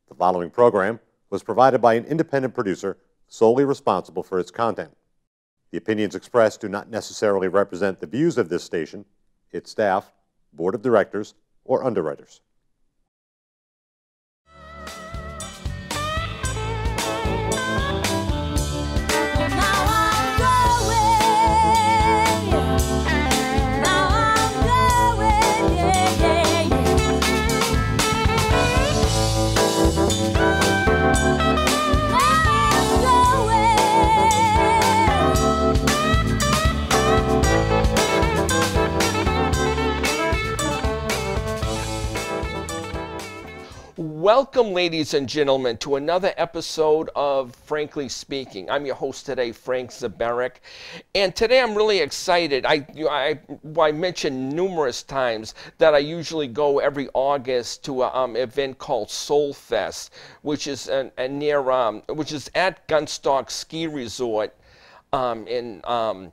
The following program was provided by an independent producer solely responsible for its content. The opinions expressed do not necessarily represent the views of this station, its staff, board of directors, or underwriters. Welcome, ladies and gentlemen, to another episode of Frankly Speaking. I'm your host today, Frank Zaberek, and today I'm really excited. I mentioned numerous times that I usually go every August to an event called Soul Fest, which is at Gunstock Ski Resort in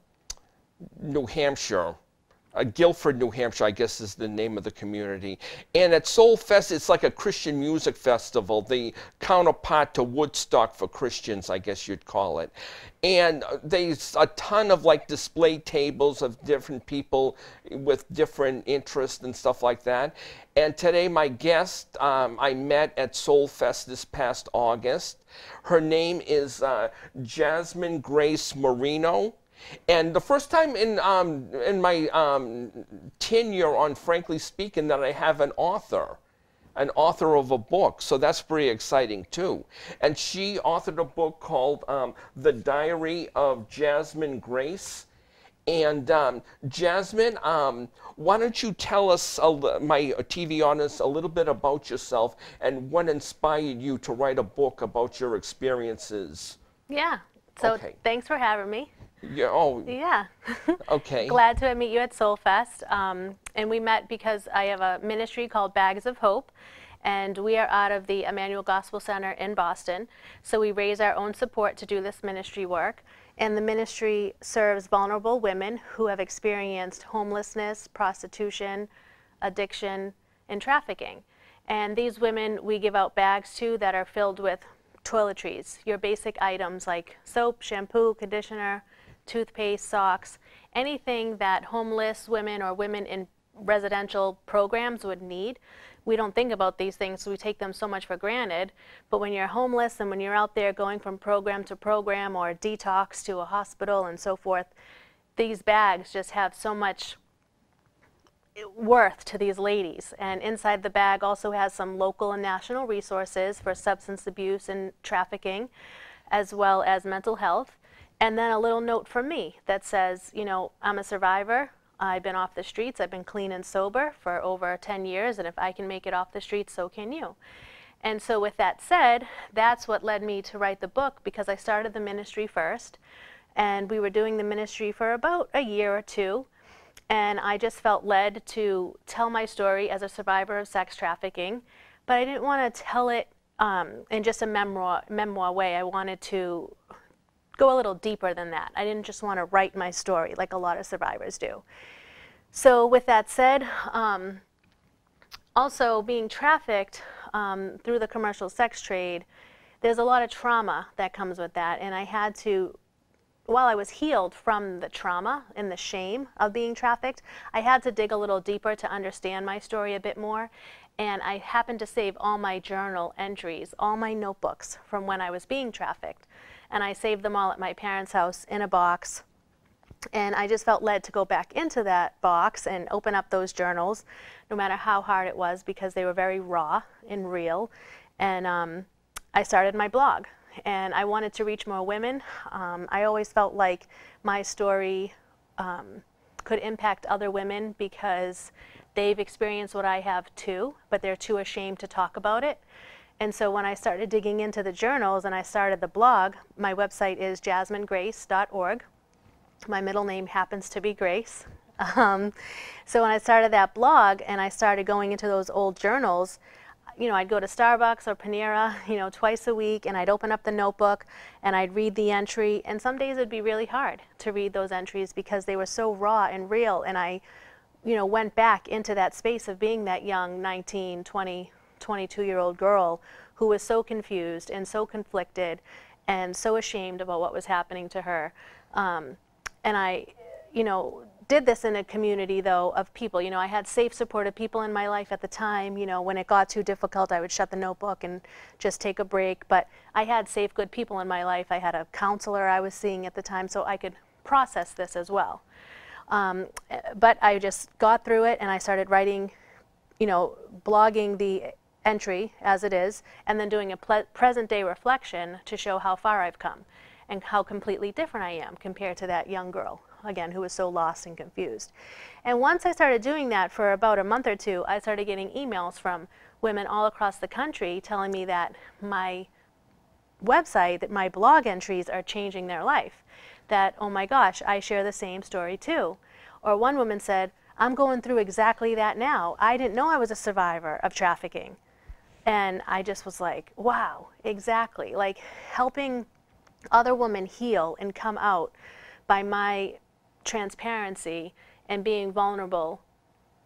New Hampshire. Guilford, New Hampshire, I guess is the name of the community. And at Soul Fest, it's like a Christian music festival, the counterpart to Woodstock for Christians, I guess you'd call it. And there's a ton of like display tables of different people with different interests and stuff like that. And today my guest I met at Soul Fest this past August. Her name is Jasmine Grace Marino. And the first time in my tenure on Frankly Speaking that I have an author of a book, so that's pretty exciting too. And she authored a book called The Diary of Jasmine Grace. And Jasmine, why don't you tell us, my TV audience, a little bit about yourself and what inspired you to write a book about your experiences? Yeah, so okay. Thanks for having me. Yeah. Oh. Yeah. Okay. Glad to meet you at Soul Fest. And we met because I have a ministry called Bags of Hope, and we are out of the Emmanuel Gospel Center in Boston. So we raise our own support to do this ministry work. And the ministry serves vulnerable women who have experienced homelessness, prostitution, addiction, and trafficking. And these women we give out bags to that are filled with toiletries, your basic items like soap, shampoo, conditioner, toothpaste, socks, anything that homeless women or women in residential programs would need. We don't think about these things, so we take them so much for granted. But when you're homeless and when you're out there going from program to program or detox to a hospital and so forth, these bags just have so much worth to these ladies. And inside the bag also has some local and national resources for substance abuse and trafficking, as well as mental health. And then a little note from me that says, you know, I'm a survivor. I've been off the streets. I've been clean and sober for over 10 years. And if I can make it off the streets, so can you. And so with that said, that's what led me to write the book, because I started the ministry first. And we were doing the ministry for about a year or two. And I just felt led to tell my story as a survivor of sex trafficking. But I didn't want to tell it in just a memoir way. I wanted to go a little deeper than that. I didn't just want to write my story like a lot of survivors do. So with that said, also being trafficked through the commercial sex trade, there's a lot of trauma that comes with that. And I had to, while I was healed from the trauma and the shame of being trafficked, I had to dig a little deeper to understand my story a bit more. And I happened to save all my journal entries, all my notebooks from when I was being trafficked. And I saved them all at my parents' house in a box. And I just felt led to go back into that box and open up those journals, no matter how hard it was, because they were very raw and real. And I started my blog. And I wanted to reach more women. I always felt like my story could impact other women because they've experienced what I have too, but they're too ashamed to talk about it. And so when I started digging into the journals and I started the blog, my website is jasminegrace.org. My middle name happens to be Grace. So when I started that blog and I started going into those old journals, you know, I'd go to Starbucks or Panera, you know, twice a week, and I'd open up the notebook and I'd read the entry. And some days it'd be really hard to read those entries because they were so raw and real. And I, you know, went back into that space of being that young 19, 20, 22-year-old girl who who was so confused and so conflicted and so ashamed about what was happening to her. And I, did this in a community, though, of people. I had safe, supportive people in my life at the time. When it got too difficult, I would shut the notebook and just take a break. But I had safe, good people in my life. I had a counselor I was seeing at the time, so I could process this as well. But I just got through it, and I started writing, blogging the entry as it is, and then doing a present-day reflection to show how far I've come and how completely different I am compared to that young girl, again, who was so lost and confused. And once I started doing that for about a month or two, I started getting emails from women all across the country telling me that my website, that my blog entries are changing their life. That, oh my gosh, I share the same story too. Or one woman said, I'm going through exactly that now. I didn't know I was a survivor of trafficking. And I just was like, wow, exactly. Like helping other women heal and come out by my transparency and being vulnerable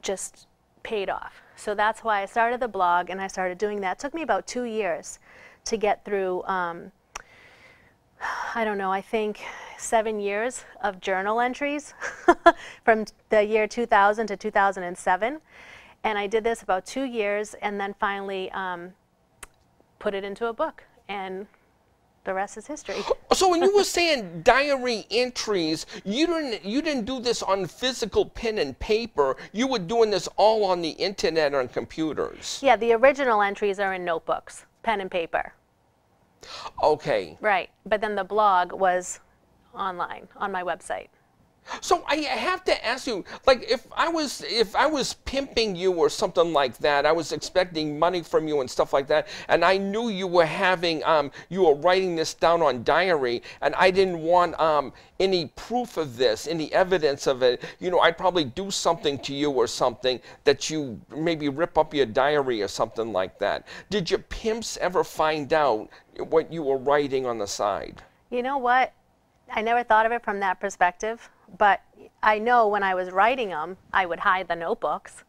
just paid off. So that's why I started the blog, and I started doing that. It took me about 2 years to get through, I don't know, I think 7 years of journal entries from the year 2000 to 2007. And I did this about 2 years, and then finally put it into a book, and the rest is history. So when you were saying diary entries, you didn't do this on physical pen and paper. You were doing this all on the internet or on computers. Yeah, the original entries are in notebooks, pen and paper. Okay. Right, but then the blog was online on my website. So I have to ask you, like, if I was pimping you or something like that, I was expecting money from you and stuff like that, and I knew you were having, you were writing this down on diary, and I didn't want any proof of this, any evidence of it, I'd probably do something to you or something that you maybe rip up your diary or something like that. Did your pimps ever find out what you were writing on the side? You know what? I never thought of it from that perspective. But I know when I was writing them, I would hide the notebooks.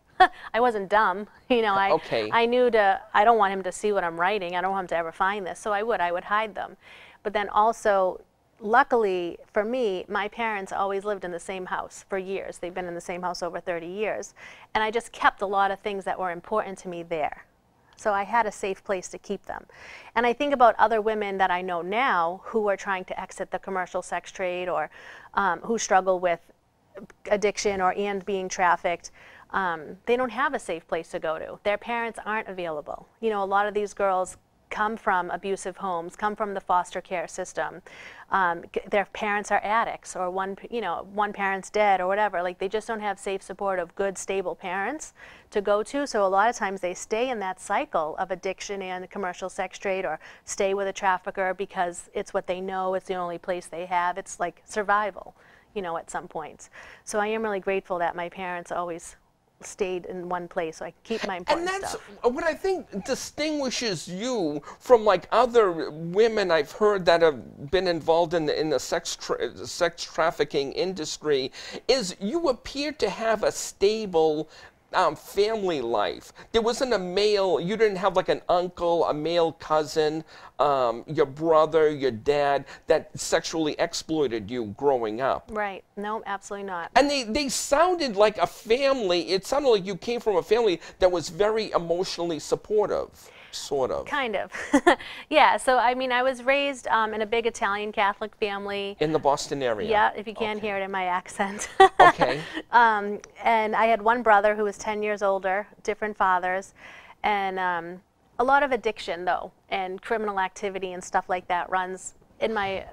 I wasn't dumb, Okay. I knew I don't want him to see what I'm writing. I don't want him to ever find this, so I would hide them. But then also, luckily for me, my parents always lived in the same house for years. They've been in the same house over 30 years. And I just kept a lot of things that were important to me there. So I had a safe place to keep them. And I think about other women that I know now who are trying to exit the commercial sex trade, or who struggle with addiction and being trafficked. They don't have a safe place to go to. Their parents aren't available. A lot of these girls come from abusive homes, come from the foster care system. Their parents are addicts, or one parent's dead, or whatever. Like, they just don't have safe, supportive, good, stable parents to go to. So a lot of times they stay in that cycle of addiction and the commercial sex trade, or stay with a trafficker because it's what they know, it's the only place they have. It's like survival, at some points. So I am really grateful that my parents always stayed in one place, so I keep my important stuff. And that's what I think distinguishes you from like other women I've heard that have been involved in the sex trafficking industry, is you appear to have a stable family life. There wasn't a male, you didn't have like an uncle, a male cousin, your brother, your dad that sexually exploited you growing up. Right. No, absolutely not. And they sounded like a family. It sounded like you came from a family that was very emotionally supportive. Sort of. Kind of. Yeah, so I mean, I was raised in a big Italian Catholic family. In the Boston area? Yeah, if you can't hear it in my accent. Okay. And I had one brother who was 10 years older, different fathers, and a lot of addiction, though, and criminal activity and stuff like that runs in my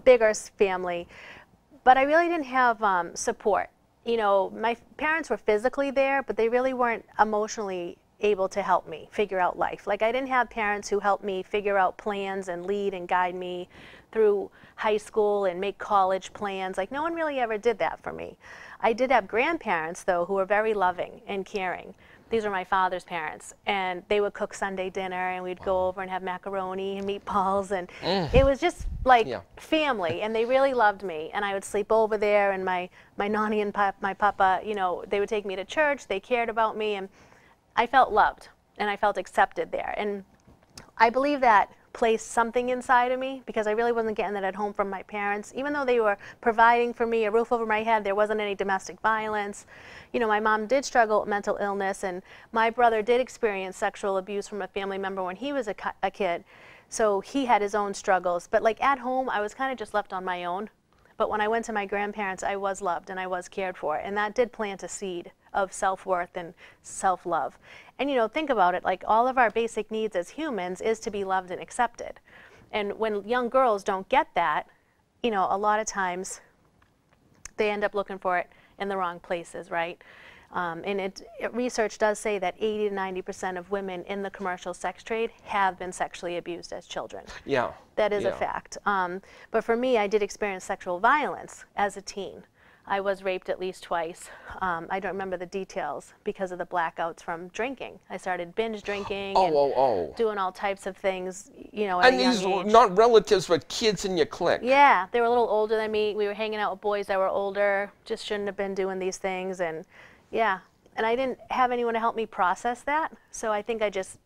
bigger family. But I really didn't have support. My parents were physically there, but they really weren't emotionally able to help me figure out life. Like, I didn't have parents who helped me figure out plans and lead and guide me through high school and make college plans. Like, no one really ever did that for me. I did have grandparents, though, who were very loving and caring. These were my father's parents, and they would cook Sunday dinner, and we'd go over and have macaroni and meatballs, and it was just like family, and they really loved me. And I would sleep over there, and my nanny and my papa, they would take me to church. They cared about me, and I felt loved, and I felt accepted there. And I believe that placed something inside of me because I really wasn't getting that at home from my parents. Even though they were providing for me a roof over my head, there wasn't any domestic violence. You know, my mom did struggle with mental illness, and my brother did experience sexual abuse from a family member when he was a kid. So he had his own struggles. But like at home, I was kind of just left on my own. But when I went to my grandparents, I was loved and I was cared for. And that did plant a seed of self-worth and self-love. And you know, think about it, like all of our basic needs as humans is to be loved and accepted. And when young girls don't get that, you know, a lot of times they end up looking for it in the wrong places, right? And research does say that 80 to 90% of women in the commercial sex trade have been sexually abused as children. Yeah. That is a fact. But for me, I did experience sexual violence as a teen. I was raped at least twice. I don't remember the details because of the blackouts from drinking. I started binge drinking and doing all types of things, you know, at a young age. And these were not relatives, but kids in your clique. Yeah, they were a little older than me. We were hanging out with boys that were older, just shouldn't have been doing these things. And yeah, and I didn't have anyone to help me process that. So I think I just,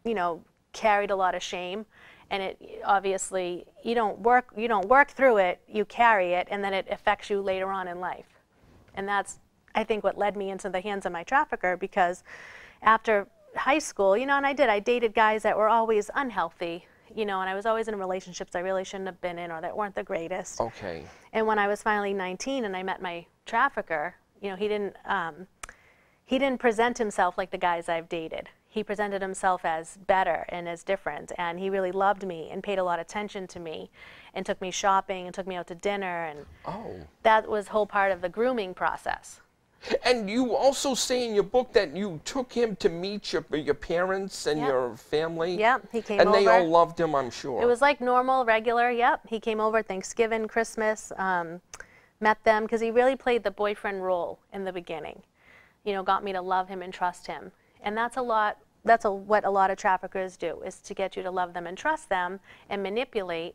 you know, carried a lot of shame. And it obviously, you don't work through it, you carry it, and then it affects you later on in life. And that's, I think, what led me into the hands of my trafficker, because after high school, you know, and I dated guys that were always unhealthy, you know, and I was always in relationships I really shouldn't have been in or that weren't the greatest. Okay. And when I was finally 19 and I met my trafficker, you know, he didn't present himself like the guys I've dated. He presented himself as better and as different, and he really loved me and paid a lot of attention to me and took me shopping and took me out to dinner, and that was whole part of the grooming process. And you also say in your book that you took him to meet your parents and your family. Yep, he came over. And they all loved him, I'm sure. It was like normal, regular, yep. He came over Thanksgiving, Christmas, met them, because he really played the boyfriend role in the beginning. You know, got me to love him and trust him. And that's what a lot of traffickers do, is to get you to love them and trust them and manipulate.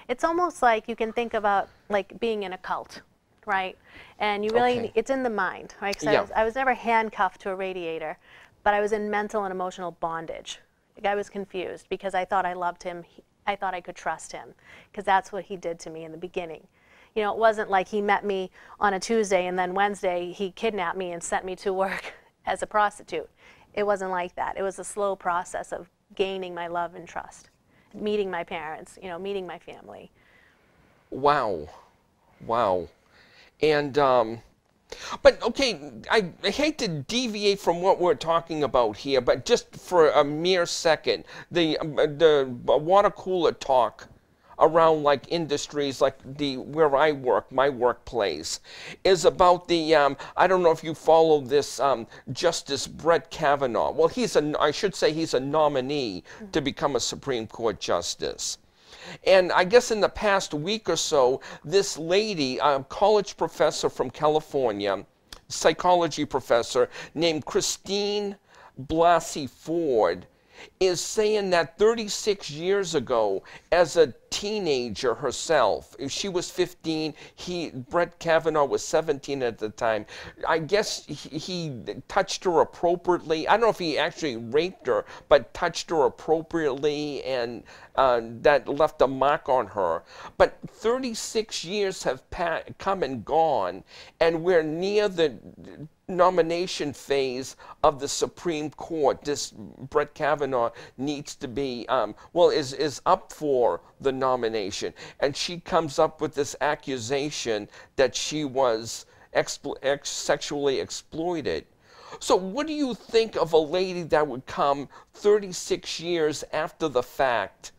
It's almost like you can think about like being in a cult, right? And you really, it's in the mind, right? Because I was never handcuffed to a radiator, but I was in mental and emotional bondage. Like I was confused because I thought I loved him. I thought I could trust him, because that's what he did to me in the beginning. You know, it wasn't like he met me on a Tuesday and then Wednesday he kidnapped me and sent me to work as a prostitute. It wasn't like that. It was a slow process of gaining my love and trust, meeting my parents, you know, meeting my family. Wow. Wow. And, but okay, I hate to deviate from what we're talking about here, but just for a mere second, the water cooler talk around like industries like where I work, my workplace, is about the, I don't know if you follow this, Justice Brett Kavanaugh. Well, I should say he's a nominee to become a Supreme Court Justice. And I guess in the past week or so, this lady, a college professor from California, psychology professor named Christine Blasey Ford, is saying that 36 years ago, as a teenager herself, if she was 15, Brett Kavanaugh was 17 at the time. I guess he touched her appropriately. I don't know if he actually raped her, but touched her appropriately, and that left a mark on her. But 36 years have come and gone, and we're near the nomination phase of the Supreme Court. This Brett Kavanaugh needs to be, is up for the nomination. And she comes up with this accusation that she was sexually exploited. So what do you think of a lady that would come 36 years after the fact?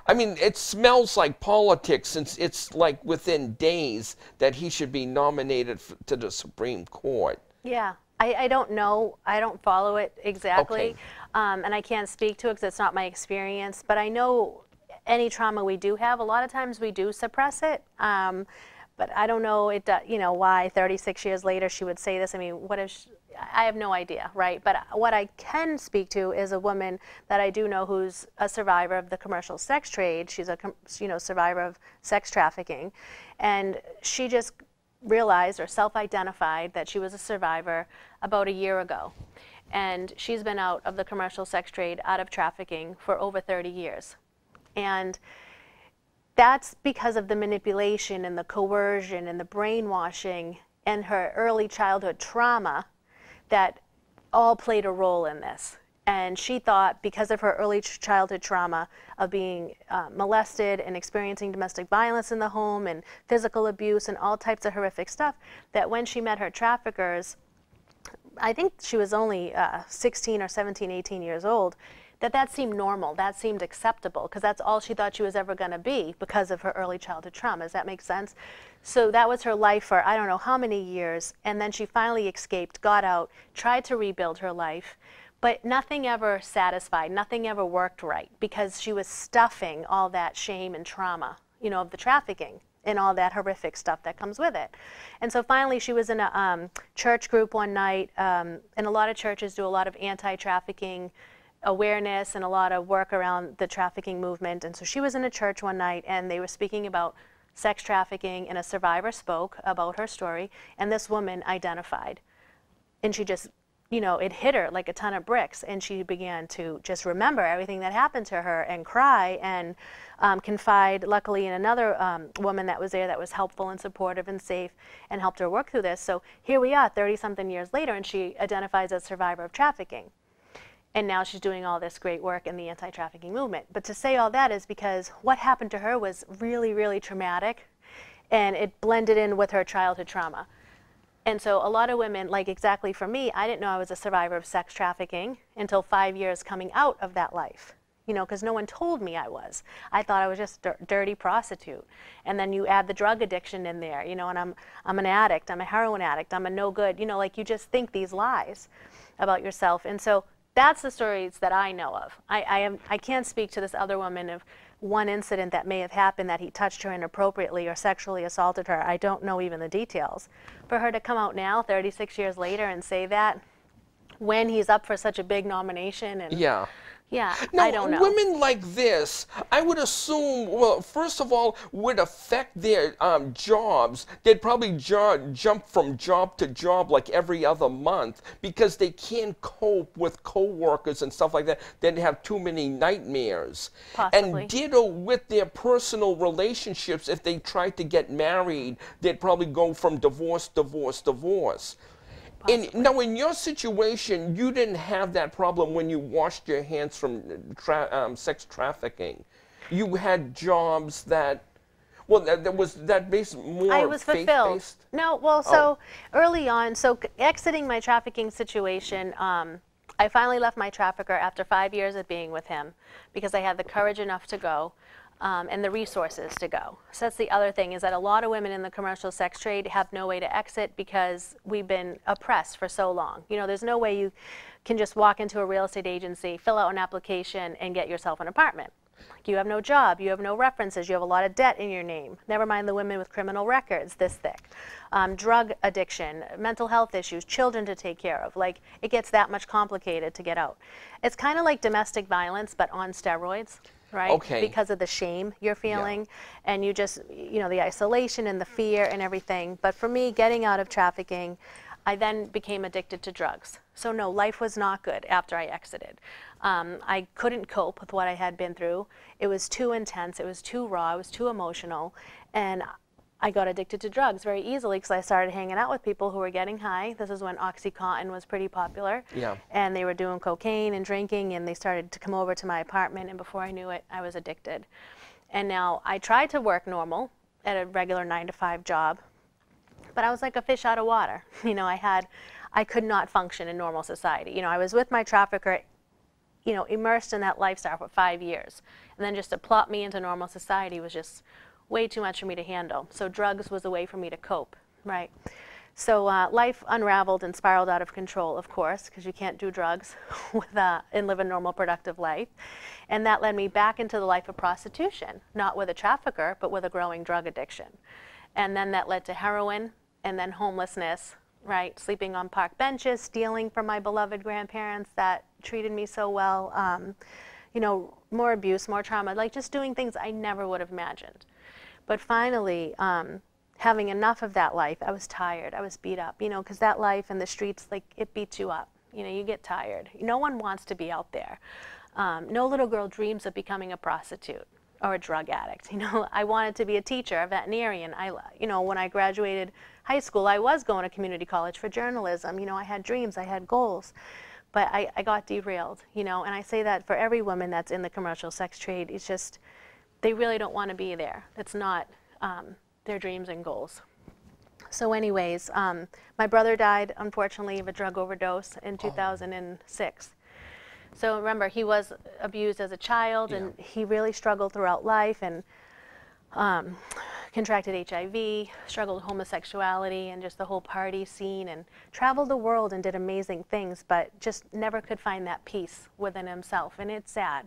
I mean, it smells like politics, since it's like within days that he should be nominated to the Supreme Court. Yeah, I don't know. I don't follow it exactly, and I can't speak to it because it's not my experience. But I know any trauma we do have, a lot of times we do suppress it. But I don't know, why 36 years later she would say this. I mean, what if I have no idea, right? But what I can speak to is a woman that I do know who's a survivor of the commercial sex trade. She's a survivor of sex trafficking, and she just realized or self-identified that she was a survivor about a year ago. And she's been out of the commercial sex trade, out of trafficking for over 30 years. And that's because of the manipulation and the coercion and the brainwashing and her early childhood trauma that all played a role in this. And she thought, because of her early childhood trauma of being molested and experiencing domestic violence in the home and physical abuse and all types of horrific stuff, that when she met her traffickers, I think she was only 16 or 17, 18 years old, that seemed normal, that seemed acceptable, because that's all she thought she was ever going to be because of her early childhood trauma. Does that make sense? So that was her life for I don't know how many years, and then she finally escaped, got out, tried to rebuild her life, but nothing ever satisfied, nothing ever worked right, because she was stuffing all that shame and trauma, you know, of the trafficking and all that horrific stuff that comes with it. And so finally she was in a church group one night, and a lot of churches do a lot of anti-trafficking awareness and a lot of work around the trafficking movement. And so she was in a church one night and they were speaking about sex trafficking, and a survivor spoke about her story, and this woman identified. And she just, you know, it hit her like a ton of bricks, and she began to just remember everything that happened to her and cry and confide, luckily, in another woman that was there that was helpful and supportive and safe and helped her work through this. So here we are 30-something years later, and she identifies as a survivor of trafficking. And now she's doing all this great work in the anti-trafficking movement. But to say all that is because what happened to her was really, really traumatic, and it blended in with her childhood trauma. And so a lot of women, like exactly for me, I didn't know I was a survivor of sex trafficking until 5 years coming out of that life, you know, because no one told me I was. I thought I was just a dirty prostitute. And then you add the drug addiction in there, you know, and I'm an addict, I'm a heroin addict, I'm a no good, you know, like you just think these lies about yourself. And so that's the stories that I know of. I can't speak to this other woman of one incident that may have happened, that he touched her inappropriately or sexually assaulted her. I don't know even the details. For her to come out now, 36 years later, and say that when he's up for such a big nomination, and yeah, now, I don't know. Women like this, I would assume, well, first of all, would affect their jobs. They'd probably jump from job to job like every other month because they can't cope with coworkers and stuff like that. They'd have too many nightmares. Possibly. And ditto with their personal relationships. If they tried to get married, they'd probably go from divorce, divorce, divorce. And now, in your situation, you didn't have that problem when you washed your hands from sex trafficking. You had jobs that, well, that was that based more I was fulfilled. faith-based? No, well, so early on, so exiting my trafficking situation, I finally left my trafficker after 5 years of being with him because I had the courage enough to go. And the resources to go. So that's the other thing, is that a lot of women in the commercial sex trade have no way to exit because we've been oppressed for so long. You know, there's no way you can just walk into a real estate agency, fill out an application, and get yourself an apartment. You have no job, you have no references, you have a lot of debt in your name. Never mind the women with criminal records this thick. Drug addiction, mental health issues, children to take care of. Like, it gets that much complicated to get out. It's kind of like domestic violence, but on steroids. Right? Okay. Because of the shame you're feeling, and you just, you know, the isolation and the fear and everything. But for me, getting out of trafficking, I then became addicted to drugs. So no, life was not good after I exited. I couldn't cope with what I had been through. It was too intense, it was too raw, it was too emotional, and I got addicted to drugs very easily because I started hanging out with people who were getting high. This is when OxyContin was pretty popular. Yeah. And they were doing cocaine and drinking, and they started to come over to my apartment, and before I knew it, I was addicted. And now I tried to work normal at a regular 9-to-5 job, but I was like a fish out of water. You know, I could not function in normal society. You know, I was with my trafficker, you know, immersed in that lifestyle for 5 years. And then just to plop me into normal society was just way too much for me to handle. So drugs was a way for me to cope, right? So life unraveled and spiraled out of control, of course, because you can't do drugs and live a normal, productive life. And that led me back into the life of prostitution, not with a trafficker, but with a growing drug addiction. And then that led to heroin, and then homelessness, right? Sleeping on park benches, stealing from my beloved grandparents that treated me so well. You know, more abuse, more trauma, like just doing things I never would have imagined. But finally, having enough of that life, I was tired, I was beat up, you know, because that life in the streets, like, it beats you up. You know, you get tired. No one wants to be out there. No little girl dreams of becoming a prostitute or a drug addict. You know, I wanted to be a teacher, a veterinarian. You know, when I graduated high school, I was going to community college for journalism. You know, I had dreams, I had goals, but I got derailed, you know, and I say that for every woman that's in the commercial sex trade. It's just, they really don't want to be there. It's not their dreams and goals. So anyways, my brother died, unfortunately, of a drug overdose in 2006. So remember, he was abused as a child, and he really struggled throughout life, and contracted HIV, struggled with homosexuality and just the whole party scene, and traveled the world and did amazing things, but just never could find that peace within himself, and it's sad.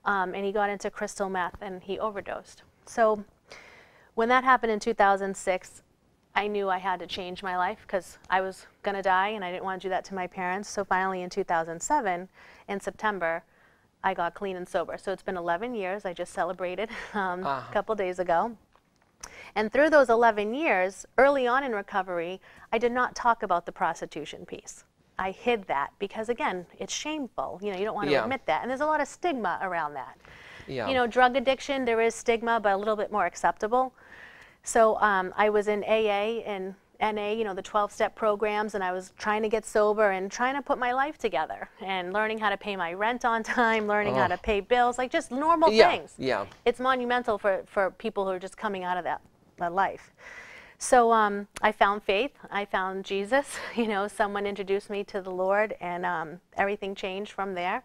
And he got into crystal meth, and he overdosed. So when that happened in 2006, I knew I had to change my life because I was going to die, and I didn't want to do that to my parents. So finally in 2007, in September, I got clean and sober. So it's been 11 years. I just celebrated a couple days ago. And through those 11 years, early on in recovery, I did not talk about the prostitution piece. I hid that because, again, it's shameful. You know, you don't want to admit that. And there's a lot of stigma around that. You know, drug addiction, there is stigma, but a little bit more acceptable. So I was in AA and NA, you know, the 12-step programs, and I was trying to get sober and trying to put my life together and learning how to pay my rent on time, learning how to pay bills, like just normal things. It's monumental for people who are just coming out of that life. So I found faith. I found Jesus. You know, someone introduced me to the Lord, and everything changed from there.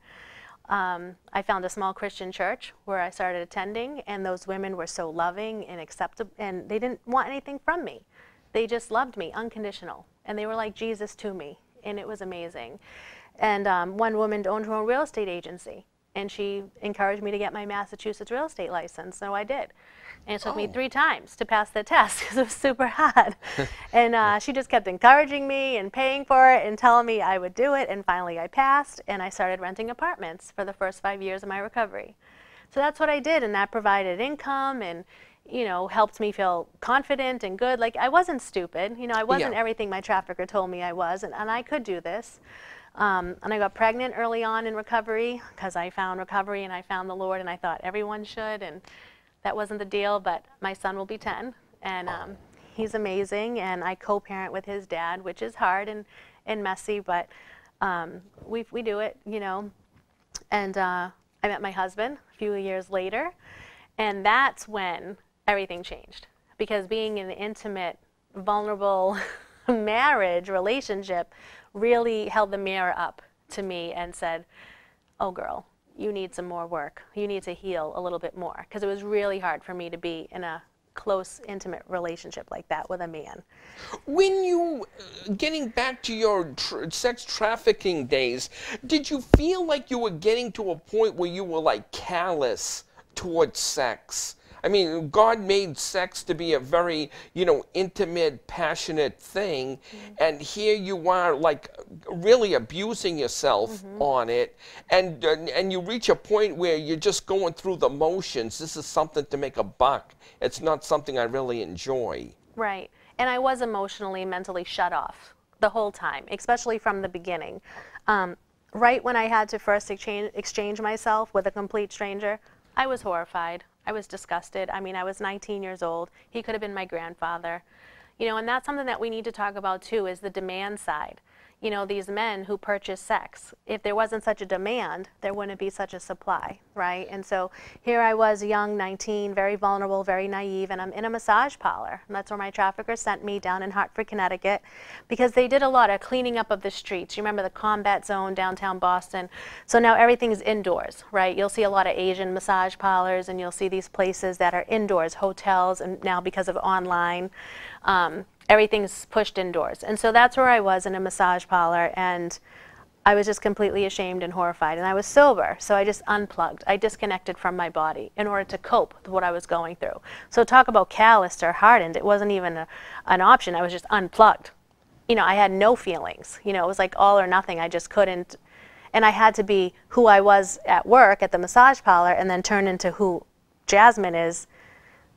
I found a small Christian church where I started attending, and those women were so loving and acceptable, and they didn't want anything from me. They just loved me, unconditional, and they were like Jesus to me, and it was amazing. And one woman owned her own real estate agency, and she encouraged me to get my Massachusetts real estate license, so I did. And it took me 3 times to pass the test because it was super hard. And she just kept encouraging me and paying for it and telling me I would do it. And finally I passed, and I started renting apartments for the first 5 years of my recovery. So that's what I did, and that provided income and, you know, helped me feel confident and good. Like, I wasn't stupid. You know, I wasn't everything my trafficker told me I was, and I could do this. And I got pregnant early on in recovery because I found recovery and I found the Lord, and I thought everyone should. And that wasn't the deal, but my son will be 10, and he's amazing, and I co-parent with his dad, which is hard and messy, but we do it, you know. And I met my husband a few years later, and that's when everything changed, because being in an intimate, vulnerable marriage relationship really held the mirror up to me and said, oh girl, you need some more work. You need to heal a little bit more, because it was really hard for me to be in a close, intimate relationship like that with a man. When you, getting back to your sex trafficking days, did you feel like you were getting to a point where you were like callous towards sex? I mean, God made sex to be a very, you know, intimate, passionate thing, and here you are, like, really abusing yourself on it, and you reach a point where you're just going through the motions. This is something to make a buck. It's not something I really enjoy. Right, and I was emotionally, mentally shut off the whole time, especially from the beginning. Right when I had to first exchange myself with a complete stranger, I was horrified. I was disgusted. I mean, I was 19 years old. He could have been my grandfather. You know, and that's something that we need to talk about too, is the demand side. You know, these men who purchase sex, if there wasn't such a demand, there wouldn't be such a supply, right? And so here I was, young, 19, very vulnerable, very naive, and I'm in a massage parlor. And that's where my trafficker sent me, down in Hartford, Connecticut, because they did a lot of cleaning up of the streets. You remember the combat zone downtown Boston? So now everything's indoors, right? You'll see a lot of Asian massage parlors, and you'll see these places that are indoors, hotels, and now because of online, everything's pushed indoors. And so that's where I was, in a massage parlor, and I was just completely ashamed and horrified. And I was sober, so I just unplugged. I disconnected from my body in order to cope with what I was going through. So talk about calloused or hardened. It wasn't even an option. I was just unplugged. You know, I had no feelings. You know, it was like all or nothing. I just couldn't. And I had to be who I was at work at the massage parlor and then turn into who Jasmine is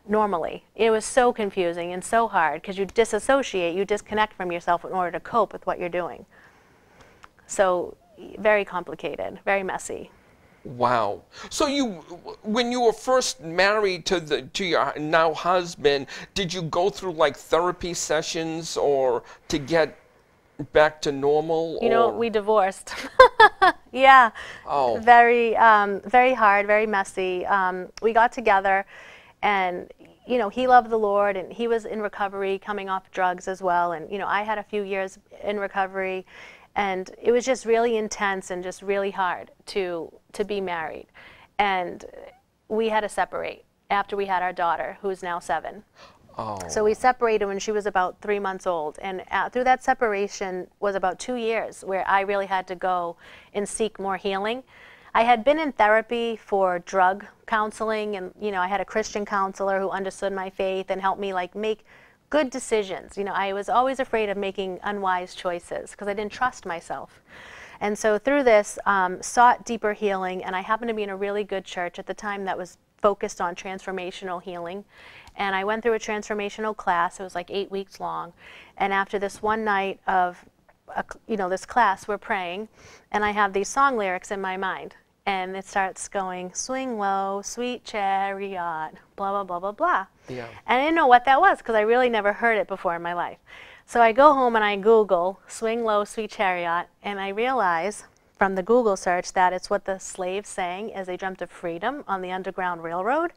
normally. It was so confusing and so hard because you disassociate, you disconnect from yourself in order to cope with what you're doing. So very complicated, very messy. Wow. So when you were first married to your now husband, did you go through like therapy sessions or to get back to normal? You know, we divorced. Yeah. Oh. Very, very hard, very messy. We got together, and you know, he loved the Lord, and he was in recovery, coming off drugs as well. And you know, I had a few years in recovery, and it was just really intense and just really hard to be married. And we had to separate after we had our daughter, who's now 7. Oh. So we separated when she was about 3 months old, and through that separation was about 2 years where I really had to go and seek more healing. I had been in therapy for drug counseling, and you know, I had a Christian counselor who understood my faith and helped me like make good decisions. You know, I was always afraid of making unwise choices because I didn't trust myself. And so through this, sought deeper healing, and I happened to be in a really good church at the time that was focused on transformational healing. And I went through a transformational class. It was like 8 weeks long. And after this one night of, this class, we're praying, and I have these song lyrics in my mind. And it starts going, swing low, sweet chariot, blah, blah, blah, blah, blah. Yeah. And I didn't know what that was because I really never heard it before in my life. So I go home and I Google swing low, sweet chariot, and I realize from the Google search that it's what the slaves sang as they dreamt of freedom on the Underground Railroad.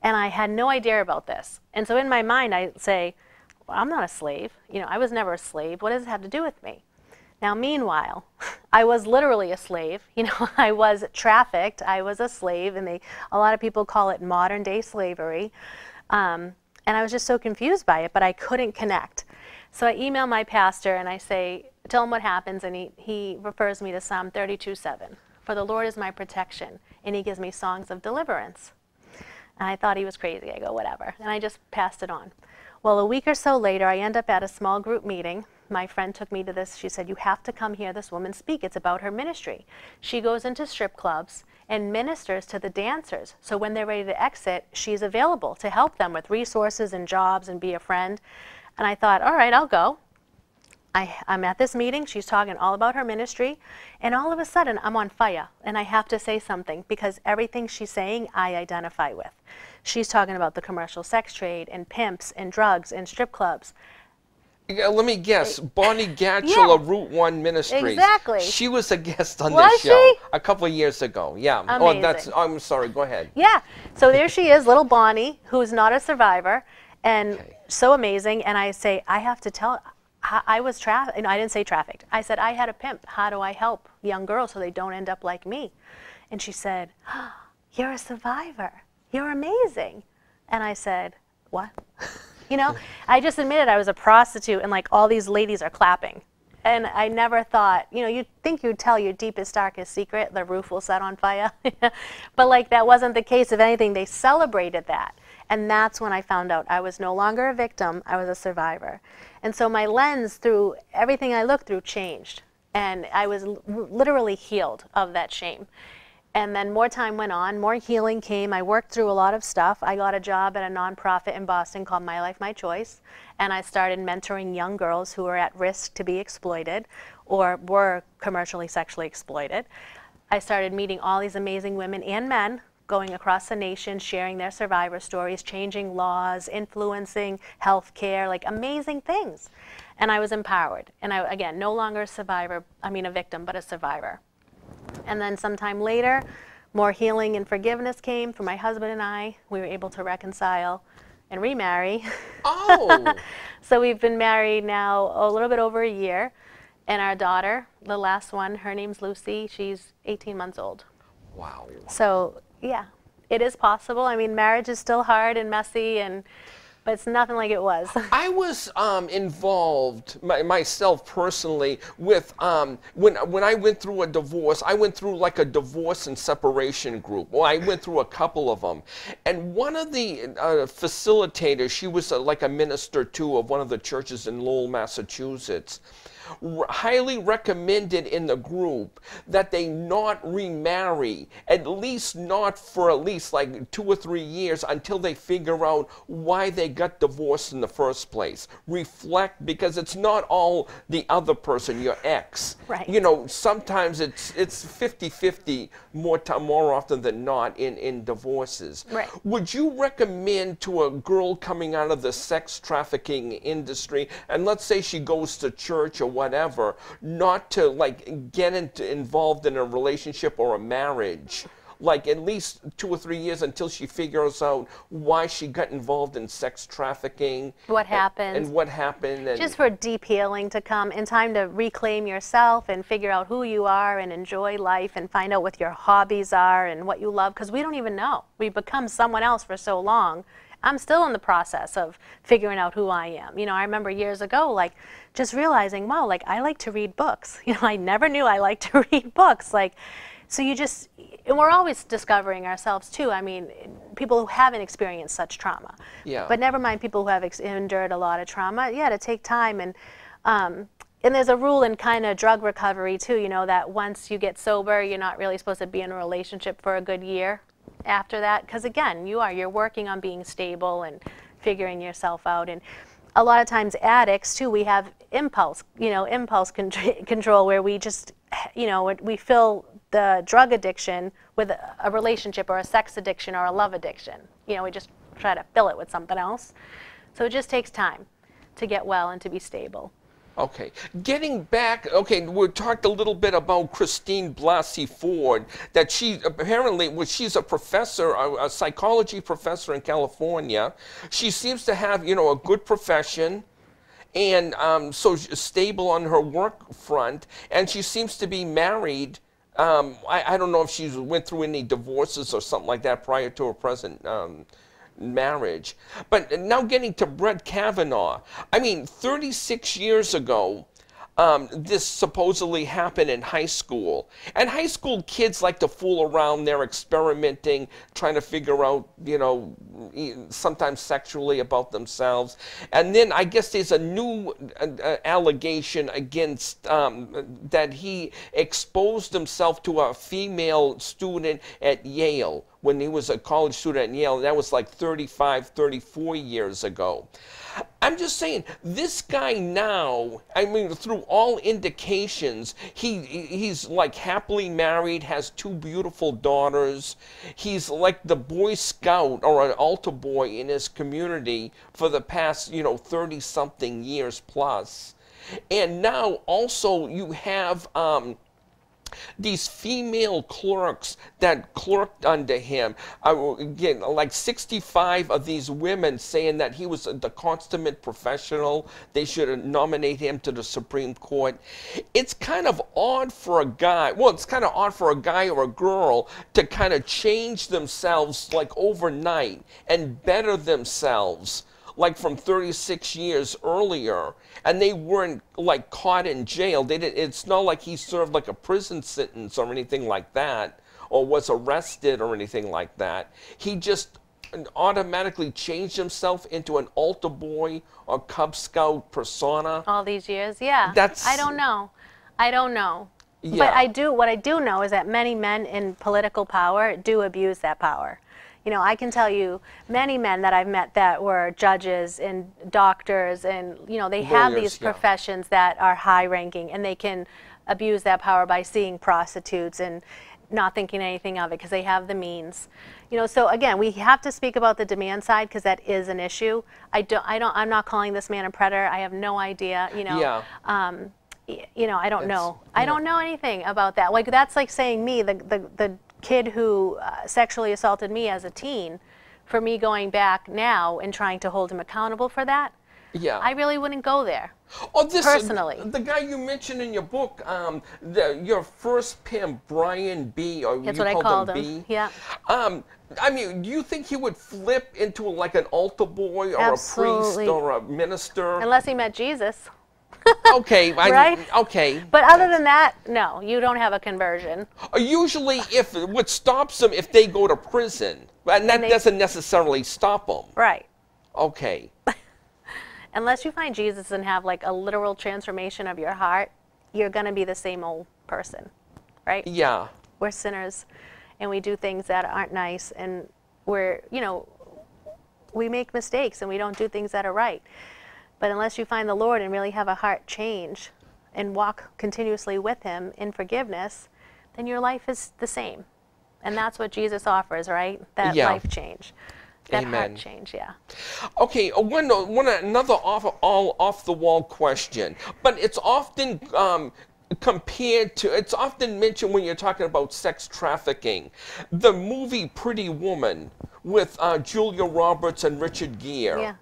And I had no idea about this. And so in my mind I say, well, I'm not a slave. You know, I was never a slave. What does it have to do with me? Now, meanwhile, I was literally a slave. You know, I was trafficked. I was a slave, and a lot of people call it modern-day slavery. And I was just so confused by it, but I couldn't connect. So I email my pastor, and I say, tell him what happens, and he refers me to Psalm 32:7. For the Lord is my protection, and he gives me songs of deliverance. And I thought he was crazy. I go, whatever. And I just passed it on. Well, a week or so later, I end up at a small group meeting. My friend took me to this. She said, you have to come hear this woman speak. It's about her ministry. She goes into strip clubs and ministers to the dancers. So when they're ready to exit, she's available to help them with resources and jobs and be a friend. And I thought, all right, I'll go. I'm at this meeting. She's talking all about her ministry. And all of a sudden, I'm on fire. And I have to say something because everything she's saying, I identify with. She's talking about the commercial sex trade and pimps and drugs and strip clubs. Yeah, let me guess. Bonnie Gatchell of Route 1 Ministries. Exactly. She was a guest on Was this show she? a couple of years ago. Yeah. Amazing. Oh, I'm sorry. Go ahead. Yeah. So there she is, little Bonnie, who's not a survivor, and so amazing. And I say, I have to tell. I was trafficked. I didn't say trafficked. I said, I had a pimp. How do I help young girls so they don't end up like me? And she said, oh, you're a survivor. You're amazing. And I said, what? You know, I just admitted I was a prostitute, and like all these ladies are clapping. And I never thought, you know, you'd think you'd tell your deepest, darkest secret, the roof will set on fire. But like that wasn't the case. If anything, they celebrated that. And that's when I found out I was no longer a victim, I was a survivor. And so my lens through everything I looked through changed. And I was literally healed of that shame. And then more time went on, more healing came. I worked through a lot of stuff. I got a job at a nonprofit in Boston called My Life, My Choice. And I started mentoring young girls who were at risk to be exploited or were commercially sexually exploited. I started meeting all these amazing women and men going across the nation, sharing their survivor stories, changing laws, influencing healthcare, like amazing things. And I was empowered. And I, again, no longer a victim, but a survivor. And then sometime later, more healing and forgiveness came for my husband and I. We were able to reconcile and remarry. Oh! So we've been married now a little bit over a year. And our daughter, the last one, her name's Lucy. She's 18 months old. Wow. So, yeah, it is possible. I mean, marriage is still hard and messy, but it's nothing like it was. I was involved myself personally with when I went through a divorce. I went through like a divorce and separation group. Well, I went through a couple of them, and one of the facilitators, she was like a minister too of one of the churches in Lowell, Massachusetts. highly recommended in the group that they not remarry, at least not for at least like 2 or 3 years until they figure out why they got divorced in the first place. Reflect, because it's not all the other person, your ex. Right. You know, sometimes it's 50-50 more often than not in divorces. Right. Would you recommend to a girl coming out of the sex trafficking industry, and let's say she goes to church or whatever, not to like get involved in a relationship or a marriage, like at least 2 or 3 years until she figures out why she got involved in sex trafficking, what happened, and what happened, and just for deep healing to come in time to reclaim yourself and figure out who you are and enjoy life and find out what your hobbies are and what you love, because we don't even know. We've become someone else for so long. I'm still in the process of figuring out who I am. You know, I remember years ago, like, just realizing, wow, like, I like to read books. You know, I never knew I liked to read books. Like, so you just, and we're always discovering ourselves too. I mean, people who haven't experienced such trauma. Yeah. But never mind people who have endured a lot of trauma. Yeah, to take time. And there's a rule in kind of drug recovery too, you know, that once you get sober, you're not really supposed to be in a relationship for a good year after that, because again, you're working on being stable and figuring yourself out. And a lot of times addicts too, we have impulse control, where we just, you know, we fill the drug addiction with a relationship or a sex addiction or a love addiction. You know, we just try to fill it with something else. So it just takes time to get well and to be stable. Okay, getting back, okay, we talked a little bit about Christine Blasey Ford, that she apparently, well, she's a professor, a psychology professor in California. She seems to have, you know, a good profession, and so stable on her work front, and she seems to be married. I don't know if she went through any divorces or something like that prior to her present marriage. But now getting to Brett Kavanaugh, I mean, 36 years ago, this supposedly happened in high school. And high school kids like to fool around. They're experimenting, trying to figure out, you know, sometimes sexually about themselves. And then I guess there's a new allegation against that he exposed himself to a female student at Yale when he was a college student at Yale. That was like 35, 34 years ago. I'm just saying, this guy now, I mean, through all indications, he's like happily married, has 2 beautiful daughters. He's like the Boy Scout or an altar boy in his community for the past, you know, 30-something years plus. And now also you have these female clerks that clerked under him. Again, like 65 of these women saying that he was the consummate professional. They should nominate him to the Supreme Court. It's kind of odd for a guy, well, it's kind of odd for a guy or a girl to kind of change themselves like overnight and better themselves like from 36 years earlier, and they weren't like caught in jail. They didn't, it's not like he served like a prison sentence or anything like that, or was arrested or anything like that. He just automatically changed himself into an altar boy or Cub Scout persona. All these years, yeah. That's, I don't know. I don't know. Yeah. But what I do know is that many men in political power do abuse that power. You know, I can tell you many men that I've met that were judges and doctors, and, you know, they have these professions that are high ranking, and they can abuse that power by seeing prostitutes and not thinking anything of it because they have the means. You know, so again, we have to speak about the demand side because that is an issue. I'm not calling this man a predator. I have no idea, you know. Yeah. You know, I don't know. I don't know anything about that. Like, that's like saying me, the kid who sexually assaulted me as a teen, for me going back now and trying to hold him accountable for that. Yeah. I really wouldn't go there. Oh, this personally. The guy you mentioned in your book, your first pimp, Brian B. Or That's you what I called him. B. Yeah. I mean, do you think he would flip into like an altar boy or Absolutely. a priest or a minister? Unless he met Jesus. Okay, Right? Okay. But other than that, no, you don't have a conversion. Usually, what stops them if they go to prison, and that doesn't necessarily stop them. Right. Okay. Unless you find Jesus and have like a literal transformation of your heart, you're going to be the same old person, right? Yeah. We're sinners, and we do things that aren't nice, and we're, you know, we make mistakes and we don't do things that are right. But unless you find the Lord and really have a heart change and walk continuously with him in forgiveness, then your life is the same. And that's what Jesus offers, right? That life change. That heart change, yeah. Okay, another off-the-wall question, but it's often it's often mentioned when you're talking about sex trafficking. The movie Pretty Woman with Julia Roberts and Richard Gere. Yeah.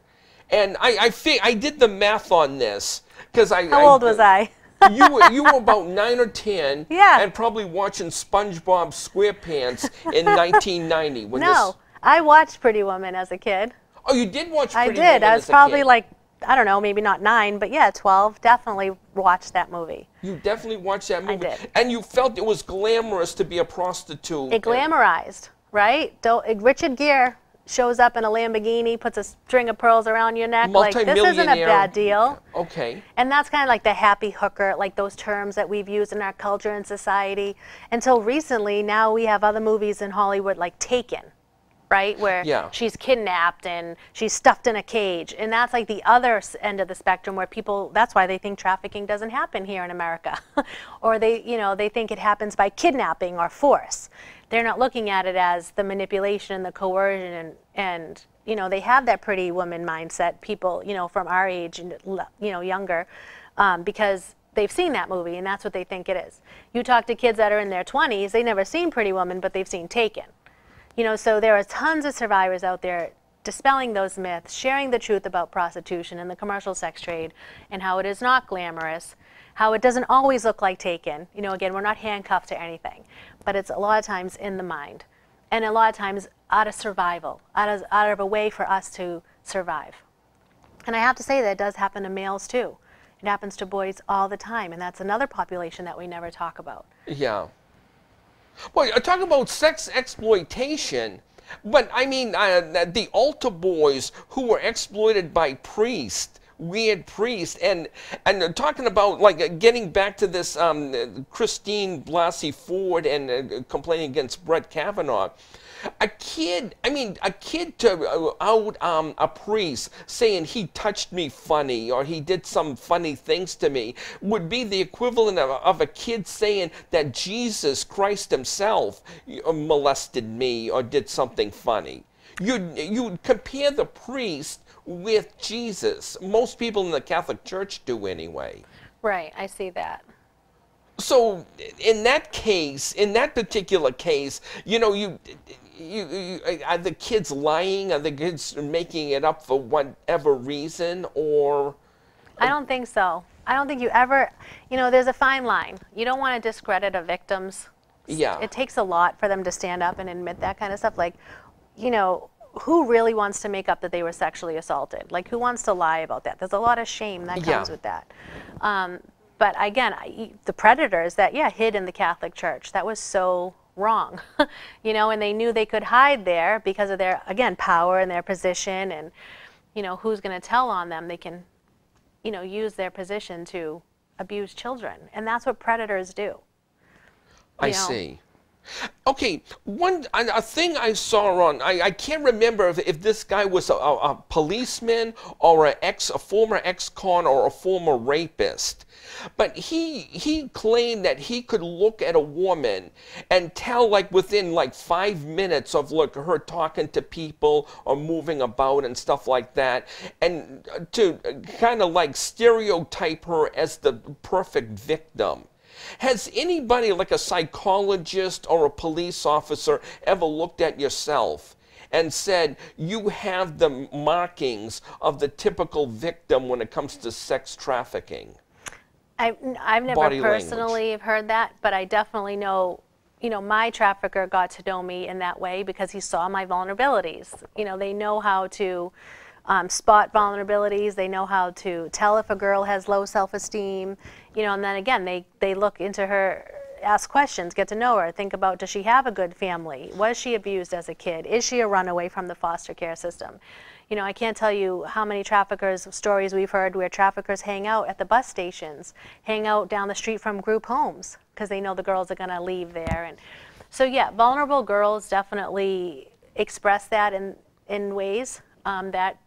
And I did the math on this because How old was I? you were about 9 or 10, yeah, and probably watching SpongeBob SquarePants in 1990. No, I watched Pretty Woman as a kid. Oh, you did watch Pretty Woman? I did. I was probably like, I don't know, maybe not 9, but yeah, 12. Definitely watched that movie. You definitely watched that movie. I did. And you felt it was glamorous to be a prostitute. It glamorized, right? Richard Gere shows up in a Lamborghini, puts a string of pearls around your neck. Like, this isn't a bad deal. Okay. And that's kind of like the happy hooker, like those terms that we've used in our culture and society. Until recently, now we have other movies in Hollywood like Taken, right? Where she's kidnapped and she's stuffed in a cage. And that's like the other end of the spectrum where people, that's why they think trafficking doesn't happen here in America. Or they think it happens by kidnapping or force. They're not looking at it as the manipulation and the coercion and they have that Pretty Woman mindset, people, from our age and, younger, because they've seen that movie and that's what they think it is. You talk to kids that are in their 20s, they've never seen Pretty Woman, but they've seen Taken. So there are tons of survivors out there dispelling those myths, sharing the truth about prostitution and the commercial sex trade and how it is not glamorous, how it doesn't always look like Taken. Again, we're not handcuffed to anything, but it's a lot of times in the mind and a lot of times out of survival, out of a way for us to survive. And I have to say that it does happen to males too. It happens to boys all the time, and that's another population that we never talk about. Yeah. Well, talk about sex exploitation, but I mean, the altar boys who were exploited by priests, weird priests, and talking about like getting back to this Christine Blasey Ford and complaining against Brett Kavanaugh. A kid to out a priest saying he touched me funny or he did some funny things to me would be the equivalent of a kid saying that Jesus Christ himself molested me or did something funny. You compare the priest with Jesus. Most people in the Catholic Church do anyway. Right, I see that. So in that case, in that particular case, are the kids lying? Are the kids making it up for whatever reason, or? I don't think so. I don't think you ever, there's a fine line. You don't want to discredit a victim's. Yeah. It takes a lot for them to stand up and admit that kind of stuff. Like, who really wants to make up that they were sexually assaulted? Like, who wants to lie about that? There's a lot of shame that comes with that. But again, the predators that, hid in the Catholic Church, that was so wrong, and they knew they could hide there because of their, again, power and their position, and, who's going to tell on them? They can, use their position to abuse children, and that's what predators do. I see. Okay, a thing I saw on, I can't remember if this guy was a policeman or a former ex-con or a former rapist, but he claimed that he could look at a woman and tell within 5 minutes of her talking to people or moving about and stuff like that, and to kind of stereotype her as the perfect victim. Has anybody, like a psychologist or a police officer, ever looked at yourself and said, you have the markings of the typical victim when it comes to sex trafficking? I've never personally heard that, but I definitely know, my trafficker got to know me in that way because he saw my vulnerabilities. They know how to spot vulnerabilities. They know how to tell if a girl has low self-esteem, and then again, they look into her ask questions, get to know her, think about, does she have a good family? Was she abused as a kid? Is she a runaway from the foster care system? You know, I can't tell you how many traffickers stories we've heard where traffickers hang out at the bus stations, hang out down the street from group homes because they know the girls are going to leave there. And so yeah, vulnerable girls definitely express that in ways that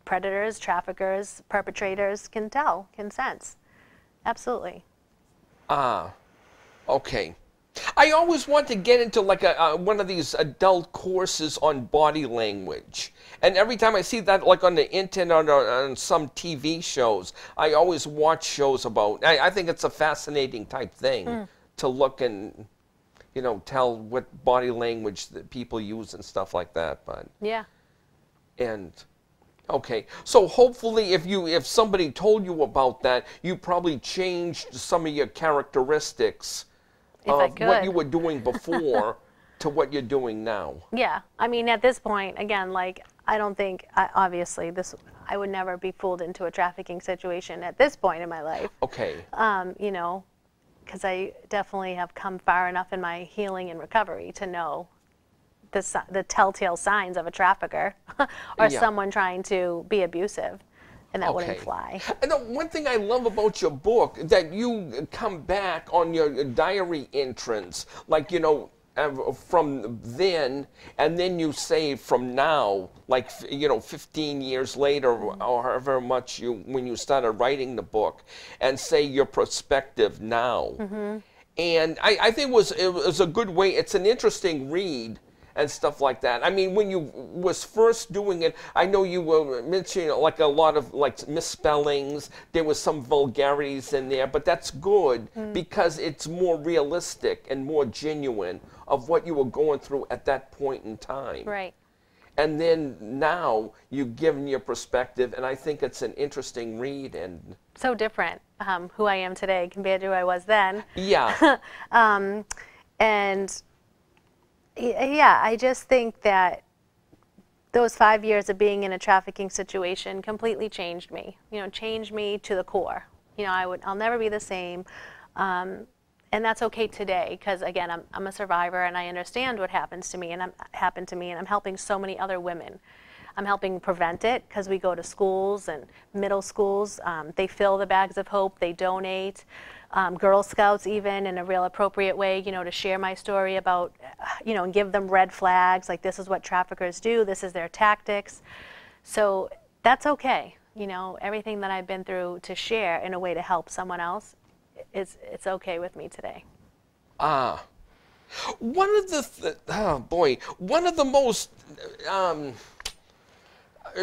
predators, traffickers, perpetrators can sense. Absolutely. Okay. I always want to get into like one of these adult courses on body language. And every time I see that like on the internet or on some TV shows, I always watch shows about, I think it's a fascinating type thing to look and, you know, tell what body language that people use and stuff like that. But yeah. And okay, so hopefully if somebody told you about that, you probably changed some of your characteristics of what you were doing before to what you're doing now. Yeah, I mean, at this point, again, like, I don't think, obviously, I would never be fooled into a trafficking situation at this point in my life. Okay. You know, because I definitely have come far enough in my healing and recovery to know the telltale signs of a trafficker or someone trying to be abusive. And that wouldn't fly. And the one thing I love about your book, that you come back on your diary entrance, like, you know, from then, and then you say from now, like, you know, 15 years later, or however much when you started writing the book, and say your perspective now. And I think it was a good way, it's an interesting read, and stuff like that. I mean, when you was first doing it, I know you were mentioning like a lot of like misspellings. There was some vulgarities in there, but that's good because it's more realistic and more genuine of what you were going through at that point in time. Right. And then now you've given your perspective, and I think it's an interesting read. And so different who I am today compared to who I was then. Yeah. And yeah, I just think that those 5 years of being in a trafficking situation completely changed me. You know, changed me to the core. You know, I'll never be the same, and that's okay today because again, I'm a survivor and I understand what happens to me and happened to me, and I'm helping so many other women. I'm helping prevent it because we go to schools and middle schools. They fill the bags of hope. They donate. Girl Scouts even in a real appropriate way, you know, to share my story about, you know, and give them red flags, like this is what traffickers do, this is their tactics. So that's okay, you know, everything that I've been through to share in a way to help someone else, it's okay with me today. One of the most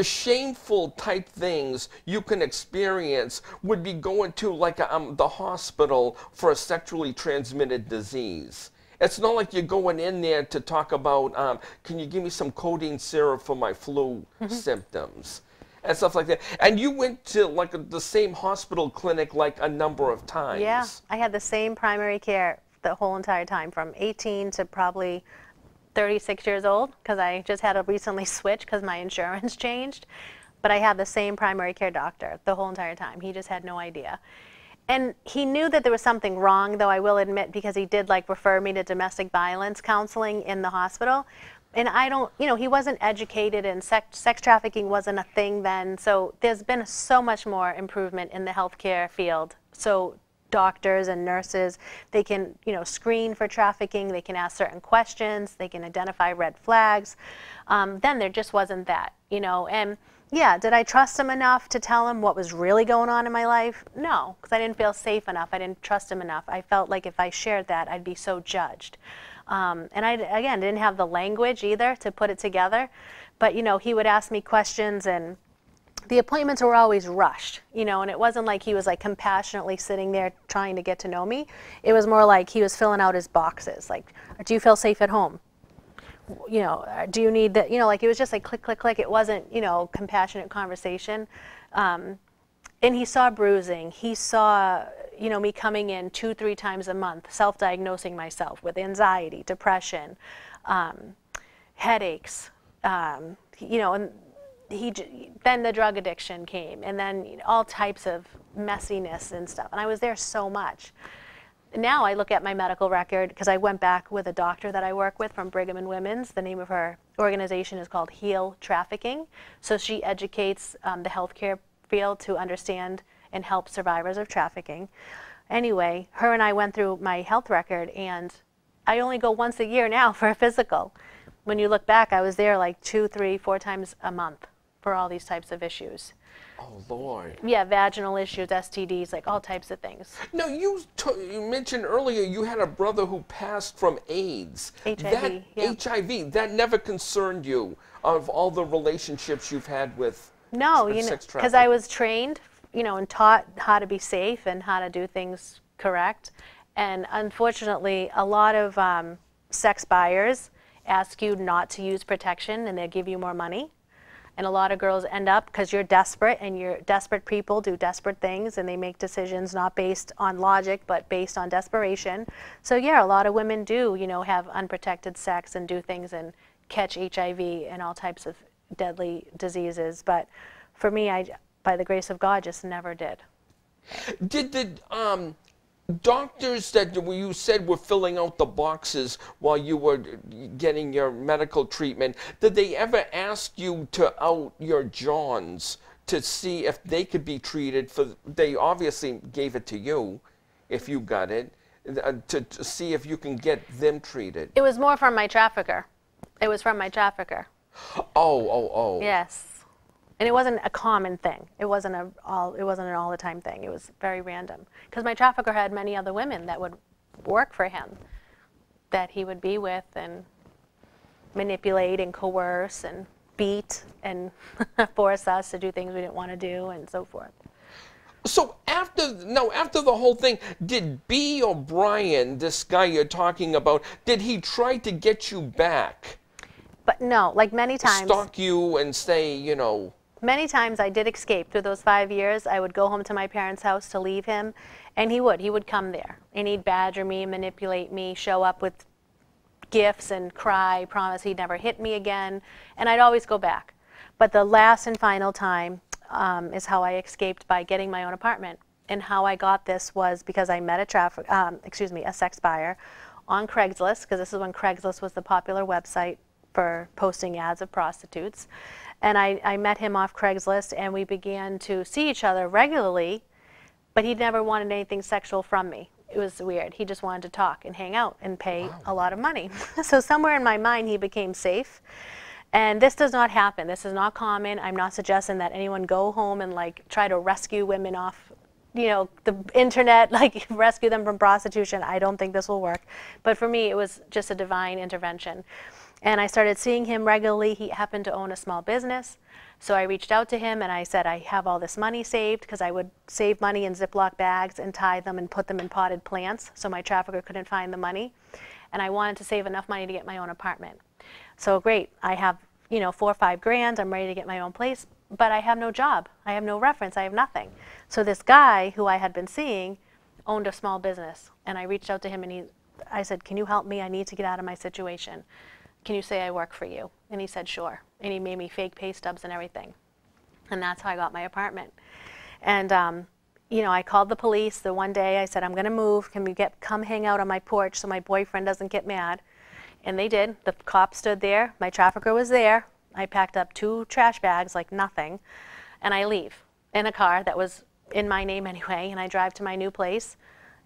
shameful type things you can experience would be going to like the hospital for a sexually transmitted disease. It's not like you're going in there to talk about, can you give me some codeine syrup for my flu symptoms and stuff like that. And you went to like the same hospital clinic like a number of times. Yeah, I had the same primary care the whole entire time from 18 to probably 36 years old, because I just had to recently switch because my insurance changed. But I had the same primary care doctor the whole entire time. He just had no idea. And he knew that there was something wrong, though I will admit, because he did like refer me to domestic violence counseling in the hospital. And I don't, you know, he wasn't educated and sex trafficking wasn't a thing then. So there's been so much more improvement in the healthcare field. So doctors and nurses, they can, you know, screen for trafficking, they can ask certain questions, they can identify red flags. Then there just wasn't that, you know. And yeah, did I trust him enough to tell him what was really going on in my life? No, because I didn't feel safe enough. I didn't trust him enough. I felt like if I shared that, I'd be so judged. And I, again, didn't have the language either to put it together. But, you know, he would ask me questions, and the appointments were always rushed, you know, and it wasn't like he was like compassionately sitting there trying to get to know me. It was more like he was filling out his boxes, like, do you feel safe at home? You know, do you need that? You know, like it was just like click, click, click. It wasn't, you know, compassionate conversation. And he saw bruising. He saw, you know, me coming in 2-3 times a month, self-diagnosing myself with anxiety, depression, headaches, you know, and then the drug addiction came, and then, you know, all types of messiness and stuff. And I was there so much. now I look at my medical record, because I went back with a doctor that I work with from Brigham and Women's. The name of her organization is called Heal Trafficking. So she educates the healthcare field to understand and help survivors of trafficking. Anyway, her and I went through my health record, and I only go once a year now for a physical. When you look back, I was there like 2, 3, 4 times a month for all these types of issues. Oh, Lord. Yeah, vaginal issues, STDs, like all types of things. Now, you mentioned earlier you had a brother who passed from AIDS. HIV, yeah. HIV, that never concerned you, of all the relationships you've had with No, sex you know, trafficking? because I was trained, you know, and taught how to be safe and how to do things correct. And unfortunately, a lot of sex buyers ask you not to use protection, and they give you more money. And a lot of girls end up, because you're desperate, and desperate people do desperate things, and they make decisions not based on logic, but based on desperation. So yeah, a lot of women do, you know, have unprotected sex and do things and catch HIV and all types of deadly diseases. But for me, I, by the grace of God, just never did. Did the doctors that you said were filling out the boxes while you were getting your medical treatment, did they ever ask you to out your Johns to see if they could be treated for, they obviously gave it to you if you got it, to see if you can get them treated? It was more from my trafficker. It was from my trafficker. Oh. Yes. And it wasn't a common thing. It wasn't an all the time thing. It was very random. Because my trafficker had many other women that would work for him, that he would be with and manipulate and coerce and beat and force us to do things we didn't want to do and so forth. So after the whole thing, did B. O'Brien, this guy you're talking about, did he try to get you back? But no, like many times. Stalk you and say, you know. Many times I did escape. Through those 5 years, I would go home to my parents' house to leave him, and he would come there, and he'd badger me, manipulate me, show up with gifts and cry, promise he'd never hit me again, and I'd always go back. But the last and final time is how I escaped, by getting my own apartment. And how I got this was because I met a sex buyer on Craigslist, because this is when Craigslist was the popular website for posting ads of prostitutes. And I met him off Craigslist, and we began to see each other regularly, but he never wanted anything sexual from me. It was weird. He just wanted to talk and hang out and pay a lot of money. So somewhere in my mind, he became safe. And this does not happen. This is not common. I'm not suggesting that anyone go home and like try to rescue women off, you know, the internet, like rescue them from prostitution. I don't think this will work. But for me, it was just a divine intervention. And I started seeing him regularly. He happened to own a small business. So I reached out to him and I said, I have all this money saved, because I would save money in Ziploc bags and tie them and put them in potted plants so my trafficker couldn't find the money. And I wanted to save enough money to get my own apartment. So great, I have, you know, 4 or 5 grand, I'm ready to get my own place, but I have no job. I have no reference, I have nothing. So this guy who I had been seeing owned a small business, and I reached out to him and I said, can you help me? I need to get out of my situation. Can you say I work for you? And he said, sure. And he made me fake pay stubs and everything. And that's how I got my apartment. And, you know, I called the police the one day. I said, I'm going to move. Can we come hang out on my porch so my boyfriend doesn't get mad? And they did. The cop stood there. My trafficker was there. I packed up 2 trash bags like nothing. And I leave in a car that was in my name anyway. And I drive to my new place.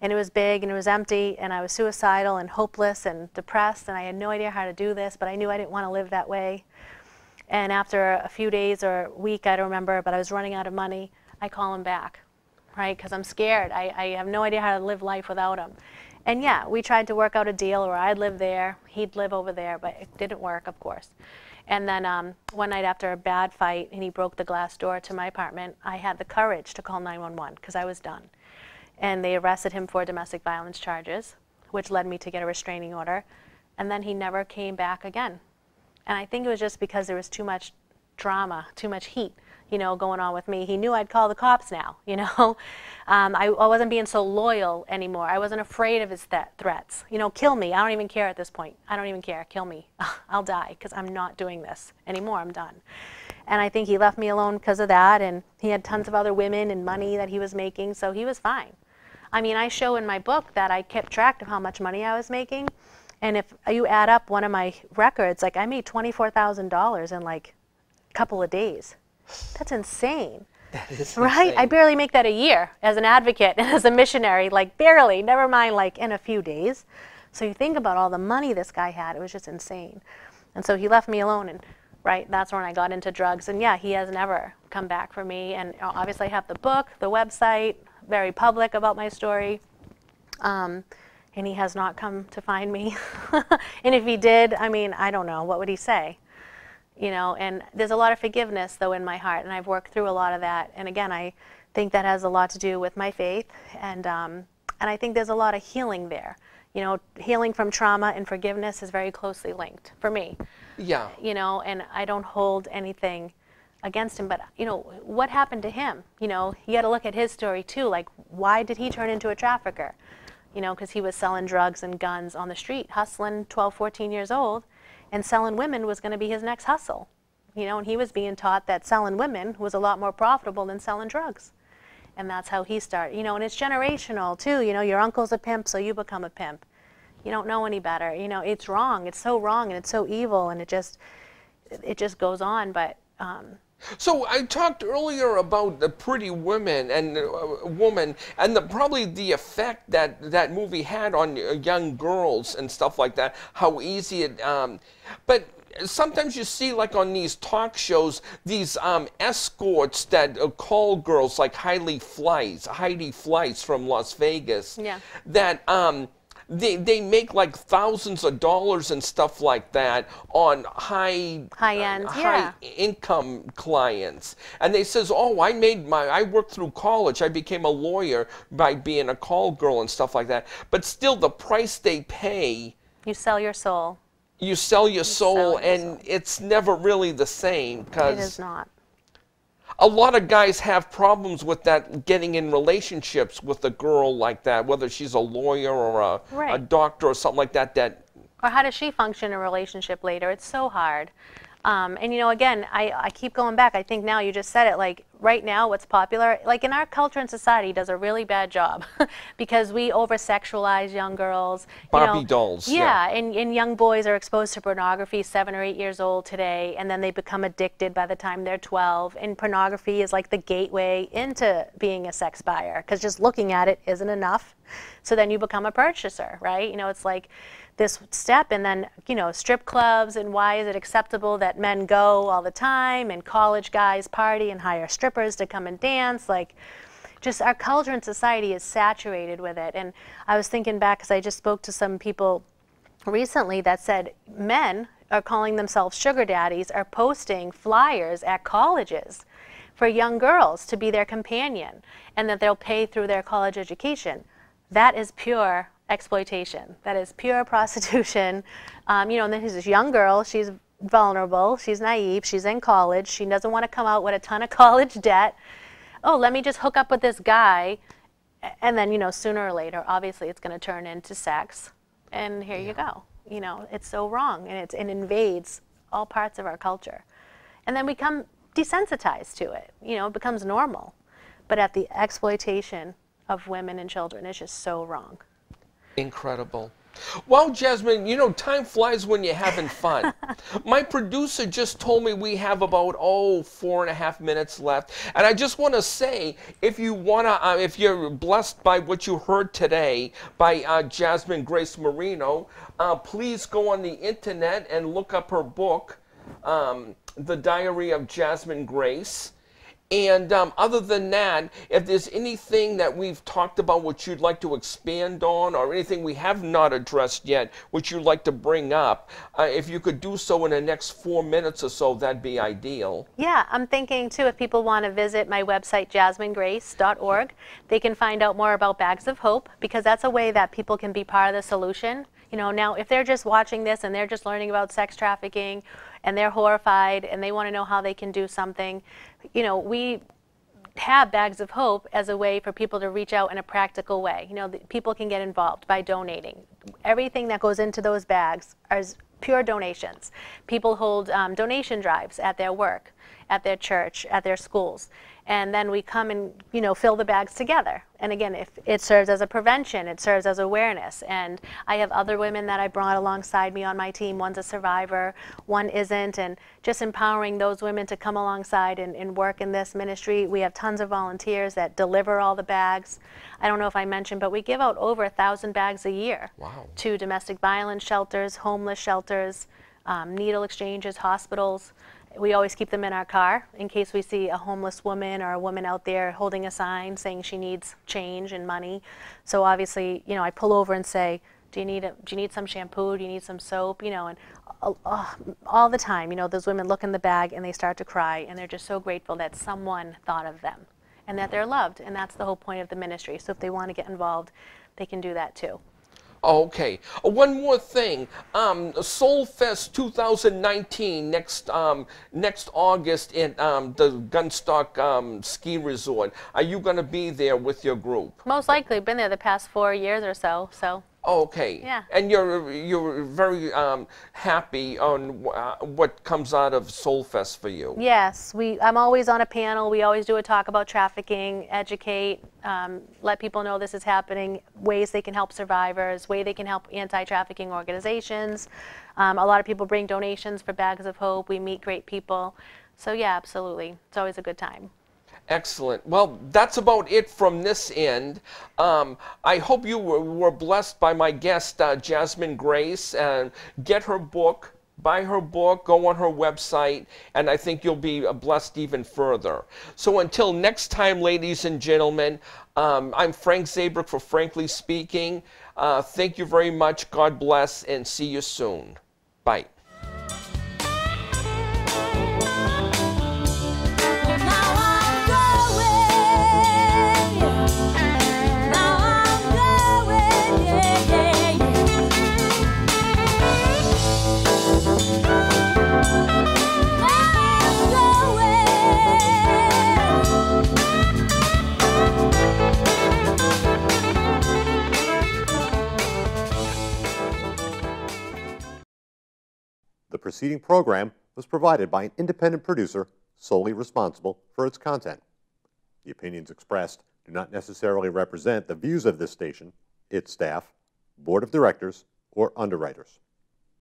And it was big and it was empty, and I was suicidal and hopeless and depressed, and I had no idea how to do this, but I knew I didn't want to live that way. And after a few days or a week, I don't remember, but I was running out of money, I call him back, right? Because I'm scared. I have no idea how to live life without him. And yeah, we tried to work out a deal where I'd live there, he'd live over there, but it didn't work, of course. And then one night after a bad fight, and he broke the glass door to my apartment, I had the courage to call 911 because I was done. And they arrested him for domestic violence charges, which led me to get a restraining order. And then he never came back again. And I think it was just because there was too much drama, too much heat, you know, going on with me. He knew I'd call the cops now, you know. I wasn't being so loyal anymore. I wasn't afraid of his threats. You know, kill me. I don't even care at this point. I don't even care. Kill me. I'll die because I'm not doing this anymore. I'm done. And I think he left me alone because of that. And he had tons of other women and money that he was making, so he was fine. I mean, I show in my book that I kept track of how much money I was making. And if you add up one of my records, like I made $24,000 in like a couple of days. That's insane. That is right? insane. I barely make that a year as an advocate and as a missionary, like barely, never mind like in a few days. So you think about all the money this guy had, it was just insane. And so he left me alone, and right, that's when I got into drugs. And yeah, he has never come back for me. And obviously I have the book, the website, very public about my story. And he has not come to find me. And if he did, I mean, I don't know, what would he say? You know, and there's a lot of forgiveness, though, in my heart, and I've worked through a lot of that. And again, I think that has a lot to do with my faith, and I think there's a lot of healing there. You know, healing from trauma and forgiveness is very closely linked for me. Yeah. You know, and I don't hold anything against him, but, you know, what happened to him? You know, you got to look at his story, too. Like, why did he turn into a trafficker? You know, because he was selling drugs and guns on the street, hustling 12, 14 years old. And selling women was going to be his next hustle, you know, and he was being taught that selling women was a lot more profitable than selling drugs. And that's how he started, you know, and it's generational too, you know, your uncle's a pimp, so you become a pimp. You don't know any better, you know, it's wrong, it's so wrong, and it's so evil, and it just goes on, but... So I talked earlier about the Pretty Women and woman, and probably the effect that that movie had on young girls and stuff like that. How easy it, but sometimes you see, like on these talk shows, these escorts that call girls, like Heidi Fleiss from Las Vegas. Yeah. That they make like thousands of dollars and stuff like that on high income clients, and they says, oh, I worked through college, I became a lawyer by being a call girl and stuff like that, but still the price they pay, you sell your soul. You sell your soul, and it's never really the same, because it is not. A lot of guys have problems with that, getting in relationships with a girl like that, whether she's a lawyer or a doctor or something like that. Or how does she function in a relationship later? It's so hard. And, you know, again, I keep going back. I think now you just said it, like, right now what's popular, like in our culture and society does a really bad job because we over-sexualize young girls. Barbie dolls. Yeah, and young boys are exposed to pornography 7 or 8 years old today, and then they become addicted by the time they're 12. And pornography is like the gateway into being a sex buyer, because just looking at it isn't enough. So then you become a purchaser, right? You know, it's like this step, and then, you know, strip clubs, and why is it acceptable that men go all the time, and college guys party and hire strippers to come and dance? Like, just our culture and society is saturated with it. And I was thinking back, because I just spoke to some people recently that said men are calling themselves sugar daddies, are posting flyers at colleges for young girls to be their companion, and that they'll pay through their college education. That is pure exploitation. That is pure prostitution. You know, and then there's this young girl, she's vulnerable, she's naive, she's in college, she doesn't want to come out with a ton of college debt. Oh, let me just hook up with this guy, and then, you know, sooner or later, obviously it's going to turn into sex, and here you go. You know, it's so wrong, and it invades all parts of our culture. And then we become desensitized to it. You know, it becomes normal. But at the exploitation of women and children is just so wrong. Incredible. Well, Jasmine, you know, time flies when you're having fun. My producer just told me we have about, 4.5 minutes left. And I just want to say, if you want to, if you're blessed by what you heard today by Jasmine Grace Marino, please go on the internet and look up her book, The Diary of Jasmine Grace. And other than that, if there's anything that we've talked about which you'd like to expand on, or anything we have not addressed yet which you'd like to bring up, if you could do so in the next 4 minutes or so, that'd be ideal. Yeah, I'm thinking too, if people want to visit my website, jasminegrace.org, they can find out more about Bags of Hope, because that's a way that people can be part of the solution. You know, now if they're just watching this and they're just learning about sex trafficking and they're horrified and they want to know how they can do something, you know, we have Bags of Hope as a way for people to reach out in a practical way. You know, people can get involved by donating. Everything that goes into those bags is pure donations. People hold donation drives at their work, at their church, at their schools. and then we come and, you know, fill the bags together. And again, if it serves as a prevention, it serves as awareness. And I have other women that I brought alongside me on my team. One's a survivor, one isn't, and just empowering those women to come alongside and work in this ministry. We have tons of volunteers that deliver all the bags. I don't know if I mentioned, but we give out over 1,000 bags a year. Wow. To domestic violence shelters, homeless shelters, needle exchanges, hospitals. We always keep them in our car in case we see a homeless woman or a woman out there holding a sign saying she needs change and money. So obviously, you know, I pull over and say, do you need some shampoo? Do you need some soap? You know, and all the time, you know, those women look in the bag and they start to cry, and they're just so grateful that someone thought of them and that they're loved. And that's the whole point of the ministry. So if they want to get involved, they can do that too. Okay. One more thing. Soul Fest 2019 next August in the Gunstock Ski Resort. Are you going to be there with your group? Most likely. Been there the past 4 years or so. Okay. Yeah. And you're very happy on what comes out of Soul Fest for you. Yes, I'm always on a panel. We always do a talk about trafficking, educate, let people know this is happening, ways they can help survivors, way they can help anti-trafficking organizations. A lot of people bring donations for Bags of Hope. We meet great people. So yeah, absolutely. It's always a good time. Excellent. Well, that's about it from this end. I hope you were blessed by my guest, Jasmine Grace, and get her book, buy her book, go on her website, and I think you'll be blessed even further. So until next time, ladies and gentlemen, I'm Frank Zabrook for Frankly Speaking. Thank you very much. God bless, and see you soon. Bye. The preceding program was provided by an independent producer solely responsible for its content. The opinions expressed do not necessarily represent the views of this station, its staff, board of directors, or underwriters.